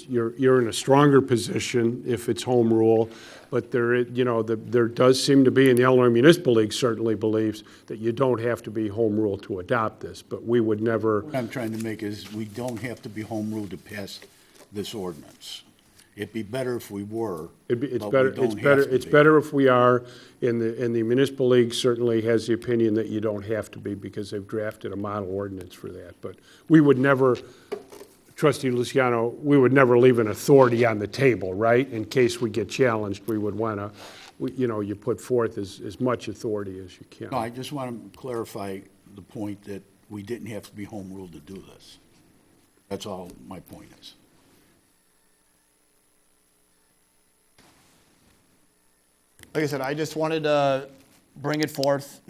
You're in a stronger position if it's home rule, but there does seem to be, and the Illinois Municipal League certainly believes that you don't have to be home rule to adopt this, but we would never. What I'm trying to make is, we don't have to be home rule to pass this ordinance. It'd be better if we were, but we don't have to It's be. better if we are, and the Municipal League certainly has the opinion that you don't have to be, because they've drafted a model ordinance for that. But we would never, Trustee Luciano, we would never leave an authority on the table, right? In case we get challenged, we would want to, you put forth as much authority as you can. No, I just want to clarify the point that we didn't have to be home rule to do this. That's all my point is. like I said, I just wanted to bring it forth.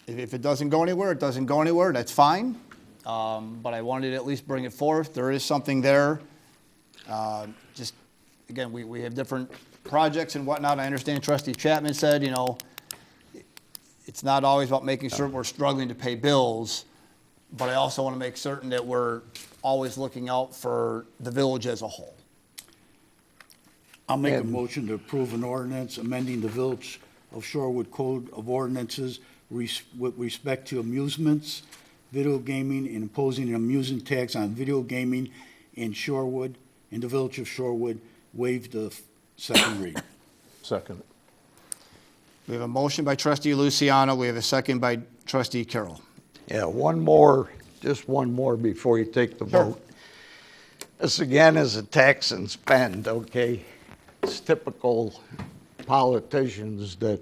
If it doesn't go anywhere, it doesn't go anywhere, that's fine. But I wanted to at least bring it forth. There is something there. Just, again, we have different projects and whatnot. I understand Trustee Chapman said, it's not always about making sure we're struggling to pay bills, but I also want to make certain that we're always looking out for the village as a whole. I'll make a motion to approve an ordinance amending the Village of Shorewood Code of Ordinances with respect to amusements, video gaming, and imposing an amusement tax on video gaming in Shorewood, in the Village of Shorewood, waive the second reading. Second. We have a motion by Trustee Luciano. We have a second by Trustee Carroll. Yeah, just one more before you take the vote. This again is a tax and spend, okay? It's typical politicians that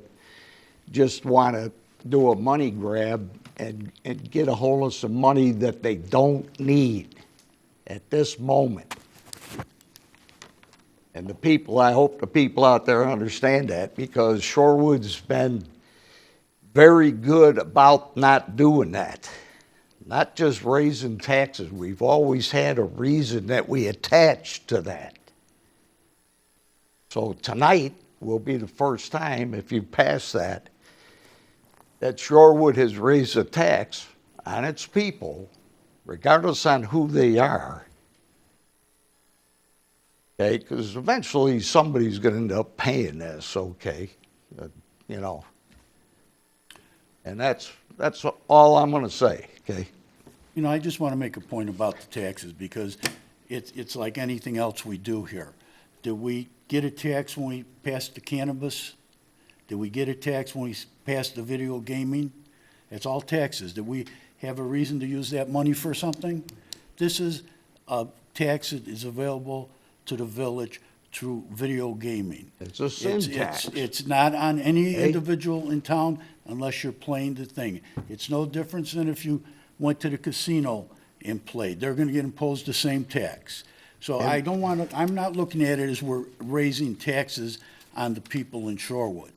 just want to do a money grab and get a hold of some money that they don't need at this moment. And I hope the people out there understand that, because Shorewood's been very good about not doing that. Not just raising taxes. We've always had a reason that we attach to that. So tonight will be the first time, if you pass that Shorewood has raised a tax on its people, regardless on who they are. Okay, because eventually somebody's going to end up paying this, okay? And that's all I'm going to say, okay? I just want to make a point about the taxes, because it's like anything else we do here. Did we get a tax when we passed the cannabis? Did we get a tax when we passed the video gaming? It's all taxes. Did we have a reason to use that money for something? This is a tax that is available to the village through video gaming. It's a sin tax. It's not on any individual in town unless you're playing the thing. It's no different than if you went to the casino and played. They're going to get imposed the same tax. So I'm not looking at it as we're raising taxes on the people in Shorewood.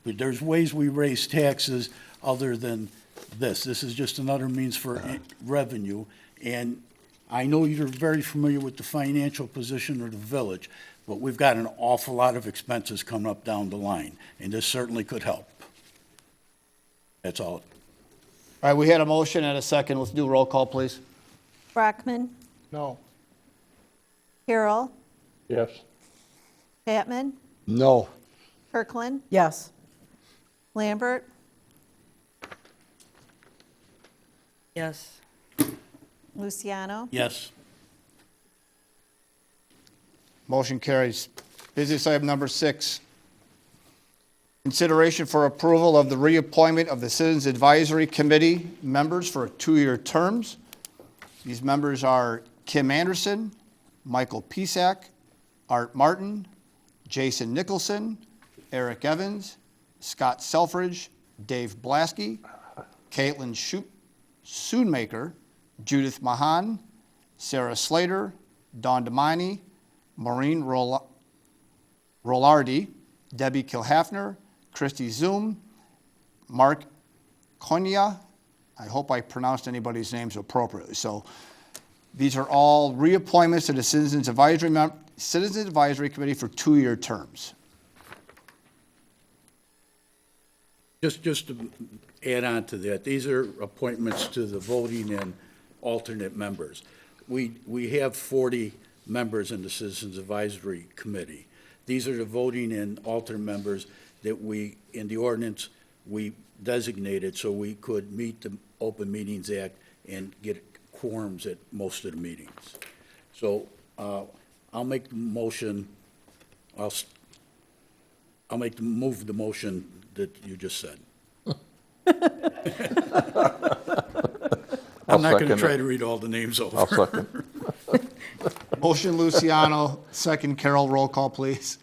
But there's ways we raise taxes other than this. This is just another means for revenue. And I know you're very familiar with the financial position of the village, but we've got an awful lot of expenses coming up down the line, and this certainly could help. That's all. All right, we had a motion and a second. Let's do a roll call, please. Brockman, No. Carroll, Yes. Chapman, No. Kirkland, Yes. Lambert, Yes. Luciano, Yes. Motion carries. Business item number 6. Consideration for approval of the reappointment of the Citizens Advisory Committee members for 2-year terms. These members are Kim Anderson, Michael Pcc, Art Martin, Jason Nicholson, Eric Evans, Scott Selfridge, Dave Blaskey, Caitlin Soonmaker, Judith Mahan, Sarah Slater, Dawn Demani, Maureen Rollardi, Debbie Kilhafner, Christy Zoom, Mark Konya. I hope I pronounced anybody's names appropriately. So these are all reappointments to the Citizens Advisory Committee for 2-year terms. Just to add on to that, these are appointments to the voting and alternate members. We have 40 members in the Citizens Advisory Committee. These are the voting and alternate members that we, in the ordinance, we designated so we could meet the Open Meetings Act and get quorums at most of the meetings. So I'll make the motion, move the motion that you just said. I'm not going to try to read all the names over. I'll second. Motion Luciano, second Carol, roll call, please.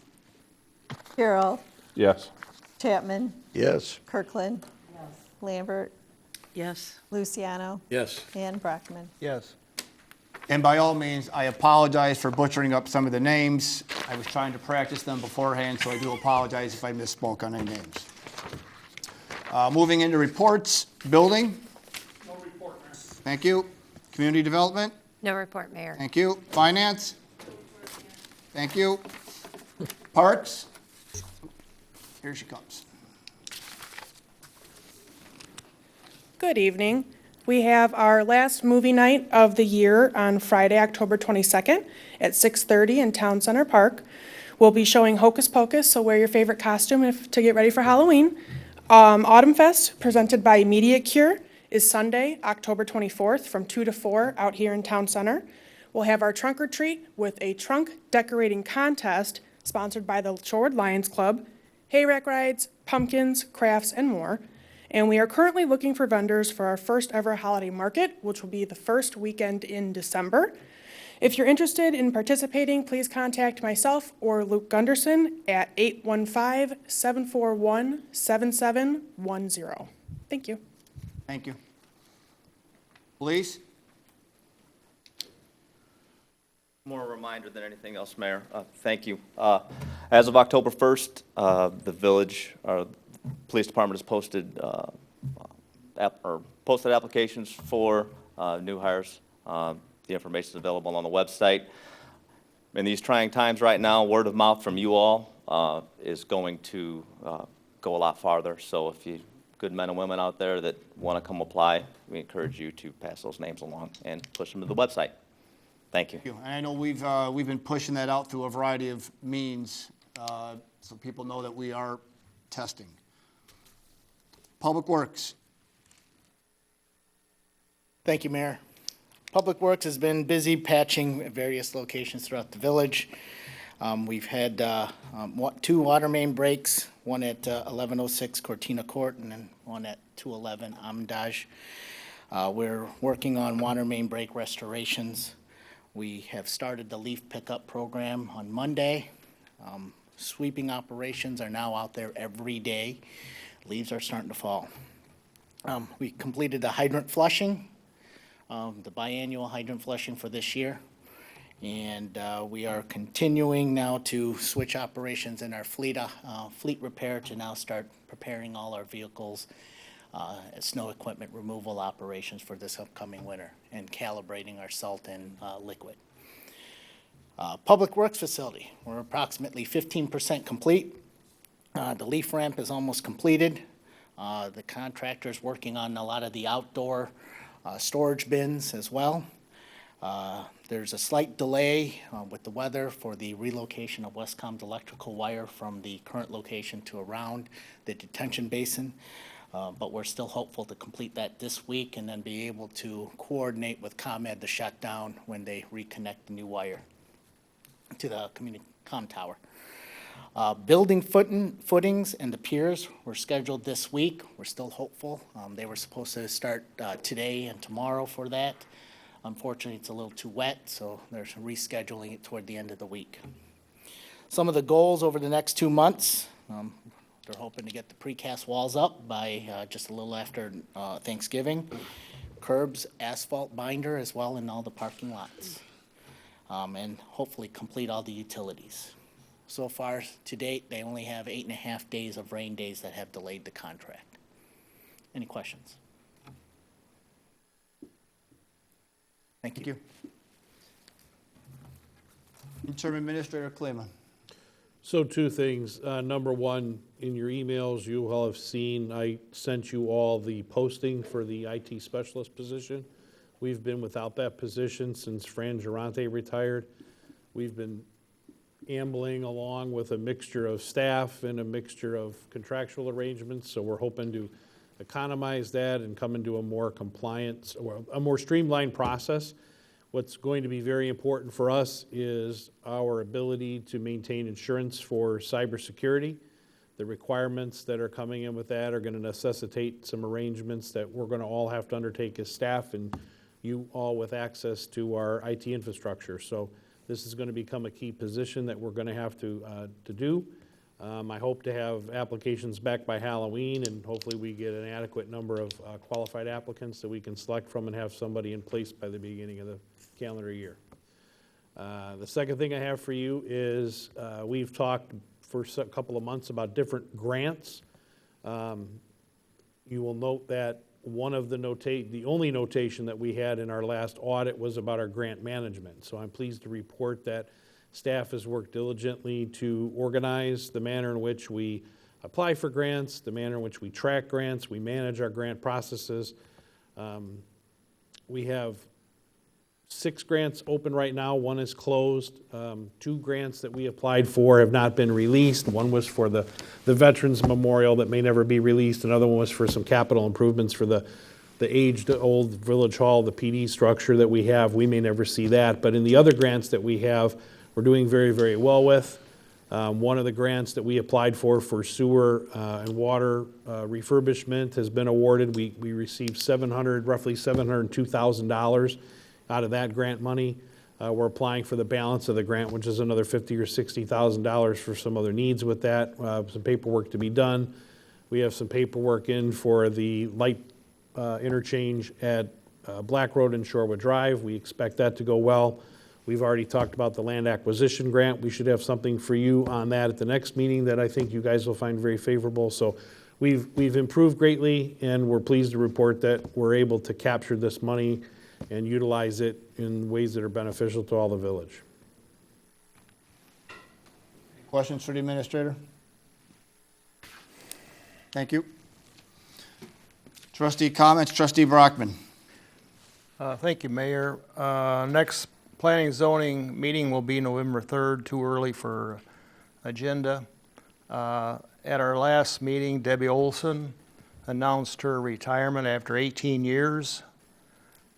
Carol, Yes. Chapman, Yes. Kirkland, Lambert, Yes. Luciano, Yes. and Brockman. Yes. And by all means, I apologize for butchering up some of the names. I was trying to practice them beforehand, so I do apologize if I misspoke on any names. Moving into reports, building. No report, Mayor. Thank you. Community development. No report, Mayor. Thank you. Finance. Thank you. Parks. Here she comes. Good evening. We have our last movie night of the year on Friday, October 22nd at 6:30 in Town Center Park. We'll be showing Hocus Pocus, so wear your favorite costume to get ready for Halloween. Autumn Fest, presented by Immediate Cure, is Sunday, October 24th from 2 to 4 out here in Town Center. We'll have our trunk or treat with a trunk decorating contest sponsored by the Shorewood Lions Club, hay rack rides, pumpkins, crafts, and more. And we are currently looking for vendors for our first ever holiday market, which will be the first weekend in December. If you're interested in participating, please contact myself or Luke Gunderson at 815-741-7710. Thank you. Thank you. Police? More a reminder than anything else, Mayor. Thank you. As of October 1st, the village, or police department has posted posted applications for new hires. The information is available on the website. In these trying times right now, word of mouth from you all is going to go a lot farther. So if you good men and women out there that want to come apply, we encourage you to pass those names along and push them to the website. Thank you. Thank you. And I know we've been pushing that out through a variety of means, so people know that we are testing. Public Works. Thank you, Mayor. Public Works has been busy patching at various locations throughout the village. We've had 2 water main breaks, one at 1106 Cortina Court and then one at 211 Amdaj. We're working on water main break restorations. We have started the leaf pickup program on Monday. Sweeping operations are now out there every day. Leaves are starting to fall. We completed the hydrant flushing, the biannual hydrant flushing for this year. And we are continuing now to switch operations in our fleet repair to now start preparing all our vehicles, snow equipment removal operations for this upcoming winter and calibrating our salt and liquid. Public Works facility, we're approximately 15% complete. The leaf ramp is almost completed. The contractor's working on a lot of the outdoor storage bins as well. There's a slight delay with the weather for the relocation of Westcom's electrical wire from the current location to around the detention basin. But we're still hopeful to complete that this week and then be able to coordinate with ComEd to shut down when they reconnect the new wire to the community comm tower. Building footings and the piers were scheduled this week. We're still hopeful. They were supposed to start today and tomorrow for that. Unfortunately, it's a little too wet, so they're rescheduling it toward the end of the week. Some of the goals over the next 2 months, they're hoping to get the precast walls up by just a little after Thanksgiving. Curbs, asphalt binder as well in all the parking lots. And hopefully complete all the utilities. So far, to date, they only have 8.5 days of rain days that have delayed the contract. Any questions? Thank you. Interim Administrator Kleeman. So 2 things. Number 1, in your emails, you will have seen, I sent you all the posting for the IT specialist position. We've been without that position since Fran Durante retired. We've been ambling along with a mixture of staff and a mixture of contractual arrangements, so we're hoping to economize that and come into a more compliant, or a more streamlined process. What's going to be very important for us is our ability to maintain insurance for cybersecurity. The requirements that are coming in with that are going to necessitate some arrangements that we're going to all have to undertake as staff, and you all with access to our IT infrastructure. So this is going to become a key position that we're going to have to do. I hope to have applications back by Halloween, and hopefully we get an adequate number of qualified applicants that we can select from and have somebody in place by the beginning of the calendar year. The second thing I have for you is we've talked for a couple of months about different grants. You will note that one of the only notation that we had in our last audit was about our grant management. So I'm pleased to report that staff has worked diligently to organize the manner in which we apply for grants, the manner in which we track grants, we manage our grant processes. We have 6 grants open right now. 1 is closed. 2 grants that we applied for have not been released. One was for the Veterans Memorial that may never be released. Another one was for some capital improvements for the aged old Village Hall, the PD structure that we have. We may never see that. But in the other grants that we have, we're doing very, very well with. One of the grants that we applied for sewer and water refurbishment has been awarded. We received roughly $702,000 out of that grant money. We're applying for the balance of the grant, which is another $50,000 or $60,000 for some other needs with that. Some paperwork to be done. We have some paperwork in for the light interchange at Black Road and Shorewood Drive. We expect that to go well. We've already talked about the land acquisition grant. We should have something for you on that at the next meeting that I think you guys will find very favorable. So we've improved greatly, and we're pleased to report that we're able to capture this money and utilize it in ways that are beneficial to all the village. Questions for the administrator? Thank you. Trustee comments, Trustee Brockman. Thank you, Mayor. Next planning and zoning meeting will be November 3rd, too early for agenda. At our last meeting, Debbie Olson announced her retirement after 18 years.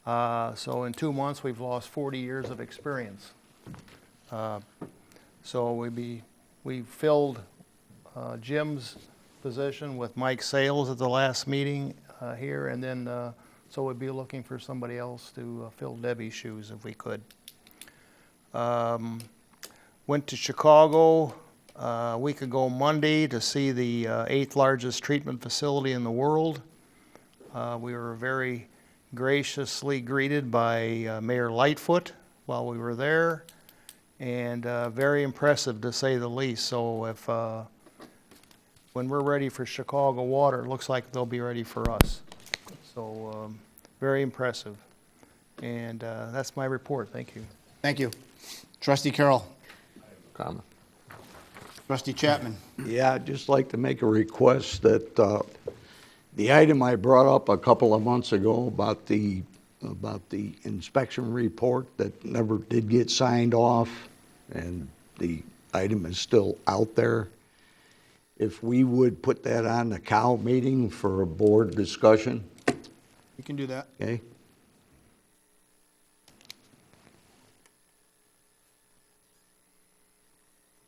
So in 2 months, we've lost 40 years of experience. So we filled Jim's position with Mike Sales at the last meeting here, and then so we'd be looking for somebody else to fill Debbie's shoes if we could. Went to Chicago a week ago Monday to see the 8th largest treatment facility in the world. We were very graciously greeted by Mayor Lightfoot while we were there, and very impressive to say the least. So if when we're ready for Chicago water, it looks like they'll be ready for us. So very impressive. And that's my report. Thank you. Thank you. Trustee Carroll. Comment. Trustee Chapman. Yeah, I'd just like to make a request that the item I brought up a couple of months ago about the inspection report that never did get signed off, and the item is still out there. If we would put that on the COW meeting for a board discussion. You can do that. Okay.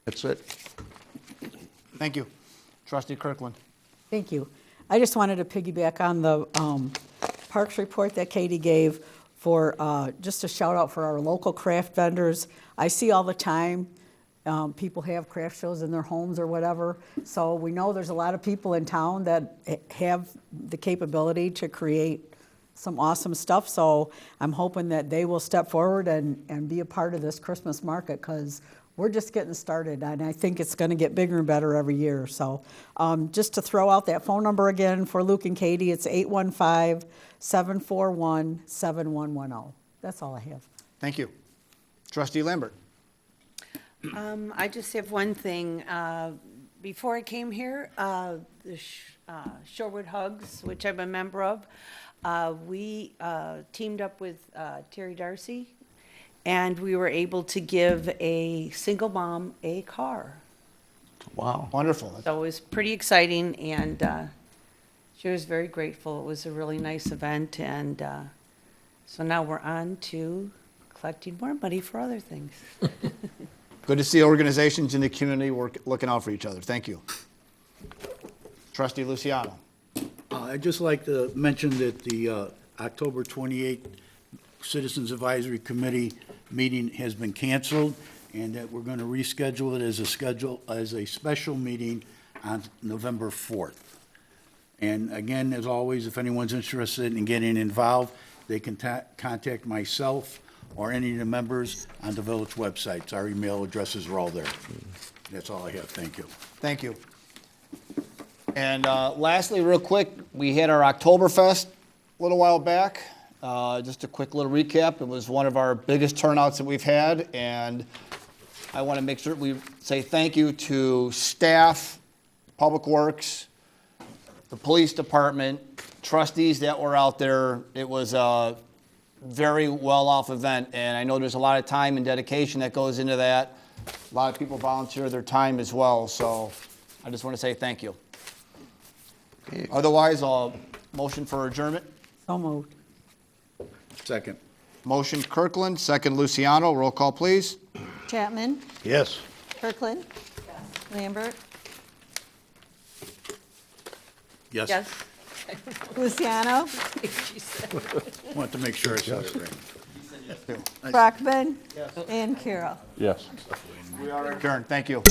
That's it. Thank you. Trustee Kirkland. Thank you. I just wanted to piggyback on the Parks report that Katie gave for, just a shout out for our local craft vendors. I see all the time, people have craft shows in their homes or whatever. So we know there's a lot of people in town that have the capability to create some awesome stuff. So I'm hoping that they will step forward and be a part of this Christmas market, because we're just getting started, and I think it's going to get bigger and better every year. So just to throw out that phone number again for Luke and Katie, it's 815-741-7110. That's all I have. Thank you. Trustee Lambert. I just have one thing. Before I came here, the Shorewood Hugs, which I'm a member of, we teamed up with Terry Darcy, and we were able to give a single mom a car. Wow. Wonderful. So it was pretty exciting, and she was very grateful. It was a really nice event, and so now we're on to collecting more money for other things. Good to see organizations in the community looking out for each other. Thank you. Trustee Luciano. I'd just like to mention that the October 28th Citizens Advisory Committee meeting has been canceled, and that we're going to reschedule it as a special meeting on November 4th. And again, as always, if anyone's interested in getting involved, they can contact myself or any of the members on the village websites. Our email addresses are all there. That's all I have. Thank you. Thank you. And lastly, real quick, we had our Oktoberfest a little while back. Just a quick little recap. It was one of our biggest turnouts that we've had, and I want to make sure we say thank you to staff, Public Works, the police department, trustees that were out there. It was a very well-off event, and I know there's a lot of time and dedication that goes into that. A lot of people volunteer their time as well, so I just want to say thank you. Otherwise, I'll motion for adjournment. So moved. Second. Motion Kirkland, second Luciano. Roll call, please. Chapman? Yes. Kirkland? Lambert? Yes. Yes? Luciano? Want to make sure I said it right. Brockman? And Carroll? Yes. We are adjourned. Thank you.